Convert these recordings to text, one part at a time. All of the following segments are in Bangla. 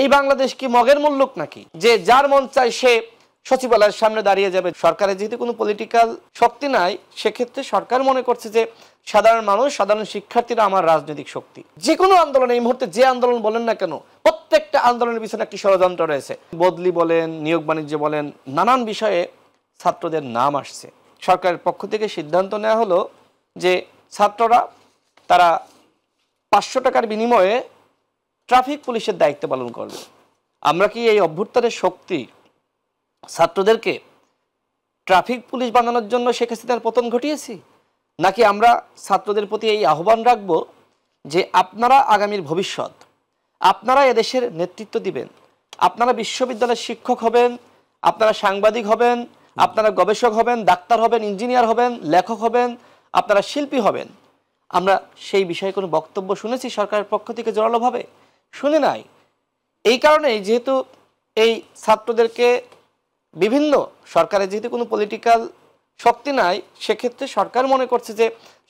এই বাংলাদেশ কি মগের মুল্লুক নাকি যে যার মন চায় সে সচিবালয়ের সামনে দাঁড়িয়ে যাবে? সরকারের যেহেতু কোনো পলিটিক্যাল শক্তি নাই, সেক্ষেত্রে সরকার মনে করছে যে সাধারণ মানুষ, সাধারণ শিক্ষার্থীরা আমার রাজনৈতিক শক্তি। যে কোনো আন্দোলন, এই মুহূর্তে যে আন্দোলন বলেন না কেন, প্রত্যেকটা আন্দোলনের পিছনে একটি ষড়যন্ত্র রয়েছে। বদলি বলেন, নিয়োগ বাণিজ্য বলেন, নানান বিষয়ে ছাত্রদের নাম আসছে। সরকারের পক্ষ থেকে সিদ্ধান্ত নেওয়া হলো যে ছাত্ররা তারা 500 টাকার বিনিময়ে ট্রাফিক পুলিশের দায়িত্ব পালন করবে। আমরা কি এই অভ্যুত্থানের শক্তি ছাত্রদেরকে ট্রাফিক পুলিশ বানানোর জন্য শেখ হাসিনার পতন ঘটিয়েছি, নাকি আমরা ছাত্রদের প্রতি এই আহ্বান রাখবো যে আপনারা আগামীর ভবিষ্যৎ, আপনারা এদেশের নেতৃত্ব দিবেন, আপনারা বিশ্ববিদ্যালয়ের শিক্ষক হবেন, আপনারা সাংবাদিক হবেন, আপনারা গবেষক হবেন, ডাক্তার হবেন, ইঞ্জিনিয়ার হবেন, লেখক হবেন, আপনারা শিল্পী হবেন। আমরা সেই বিষয়ে কোনো বক্তব্য শুনেছি সরকারের পক্ষ থেকে? জোরালোভাবে শুনে নাই। এই কারণেই যেহেতু এই ছাত্রদেরকে বিভিন্ন সরকারের যেহেতু কোনো পলিটিক্যাল শক্তি নাই, সেক্ষেত্রে সরকার মনে করছে যে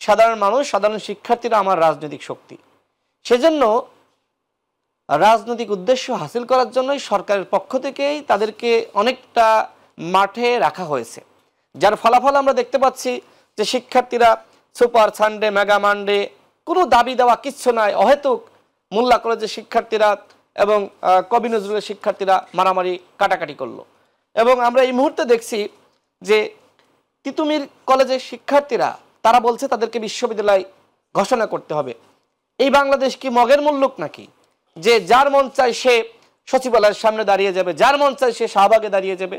সাধারণ মানুষ, সাধারণ শিক্ষার্থীরা আমার রাজনৈতিক শক্তি। সেজন্য রাজনৈতিক উদ্দেশ্য হাসিল করার জন্যই সরকারের পক্ষ থেকেই তাদেরকে অনেকটা মাঠে রাখা হয়েছে, যার ফলাফল আমরা দেখতে পাচ্ছি যে শিক্ষার্থীরা সুপার সানডে, মেগা মানডে, কোনো দাবি দেওয়া কিচ্ছু নাই, অহেতুক মোল্লা কলেজের শিক্ষার্থীরা এবং কবি নজরুলের শিক্ষার্থীরা মারামারি কাটাকাটি করলো। এবং আমরা এই মুহূর্তে দেখছি যে তিতুমির কলেজের শিক্ষার্থীরা তারা বলছে তাদেরকে বিশ্ববিদ্যালয় ঘোষণা করতে হবে। এই বাংলাদেশ কি মগের মুল্লুক নাকি যে যার মন চায় সে সচিবালয়ের সামনে দাঁড়িয়ে যাবে, যার মন চায় সে শাহবাগে দাঁড়িয়ে যাবে?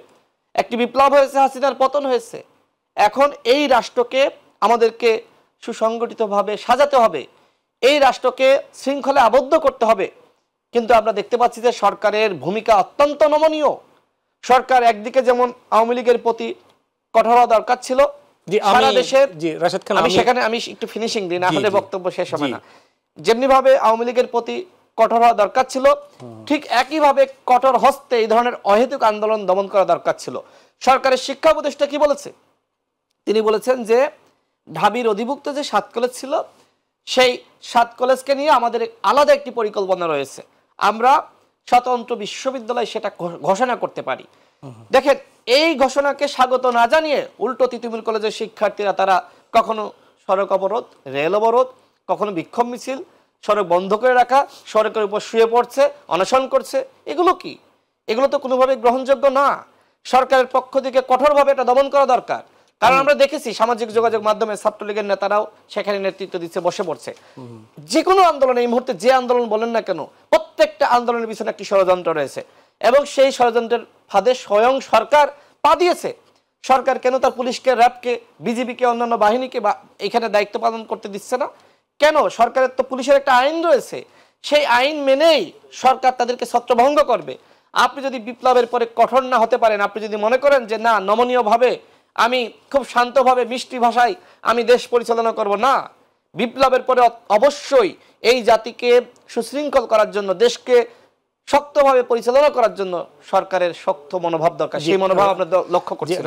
একটি বিপ্লব হয়েছে, হাসিনার পতন হয়েছে। এখন এই রাষ্ট্রকে আমাদেরকে সুসংগঠিতভাবে সাজাতে হবে, এই রাষ্ট্রকে শৃঙ্খলে আবদ্ধ করতে হবে। কিন্তু আমরা দেখতে পাচ্ছি যে সরকারের ভূমিকা অত্যন্ত নমনীয়। সরকার একদিকে যেমন আওয়ামী লীগের প্রতি কঠোর হওয়া দরকার ছিল সারা দেশের, আমি একটু ফিনিশিং দিই, না হলে বক্তব্য শেষ হবে না। যেমনি ভাবে আওয়ামী লীগের প্রতি কঠোর হওয়া দরকার ছিল, ঠিক একইভাবে কঠোর হস্তে এই ধরনের অহেতুক আন্দোলন দমন করা দরকার ছিল। সরকারের শিক্ষা উপদেষ্টা কি বলেছে? তিনি বলেছেন যে ঢাবির অধিভুক্ত যে 7 কলেজ ছিল, সেই 7 কলেজকে নিয়ে আমাদের আলাদা একটি পরিকল্পনা রয়েছে, আমরা স্বতন্ত্র বিশ্ববিদ্যালয় সেটা ঘোষণা করতে পারি। দেখেন, এই ঘোষণাকে স্বাগত না জানিয়ে উল্টো তিতুমির কলেজের শিক্ষার্থীরা তারা কখনো সড়ক অবরোধ, রেল অবরোধ, কখনো বিক্ষোভ মিছিল, সড়ক বন্ধ করে রাখা, সড়কের উপর শুয়ে পড়ছে, অনশন করছে। এগুলো কি? এগুলো তো কোনোভাবে গ্রহণযোগ্য না। সরকারের পক্ষ থেকে কঠোরভাবে এটা দমন করা দরকার। কারণ আমরা দেখেছি সামাজিক যোগাযোগ মাধ্যমে ছাত্রলীগের নেতারাও সেখানে নেতৃত্ব দিচ্ছে, বসে পড়ছে। যে কোনো আন্দোলন, এই মুহূর্তে যে আন্দোলন বলেন না কেন, প্রত্যেকটা আন্দোলনের পিছনে একটি ষড়যন্ত্র রয়েছে এবং সেই ষড়যন্ত্রের ফাঁদে স্বয়ং সরকার পা দিয়েছে। সরকার কেন তার পুলিশকে, র্যাবকে, বিজিবিকে, অন্যান্য বাহিনীকে এখানে দায়িত্ব পালন করতে দিচ্ছে না? কেন? সরকারের তো পুলিশের একটা আইন রয়েছে, সেই আইন মেনেই সরকার তাদেরকে ছত্রভঙ্গ করবে। আপনি যদি বিপ্লবের পরে কঠোর না হতে পারেন, আপনি যদি মনে করেন যে না, নমনীয়ভাবে আমি খুব শান্তভাবে মিষ্টি ভাষায় আমি দেশ পরিচালনা করব, না, বিপ্লবের পরে অবশ্যই এই জাতিকে সুশৃঙ্খল করার জন্য, দেশকে শক্তভাবে পরিচালনা করার জন্য সরকারের শক্ত মনোভাব দরকার। সেই মনোভাব আমরা লক্ষ্য করছি।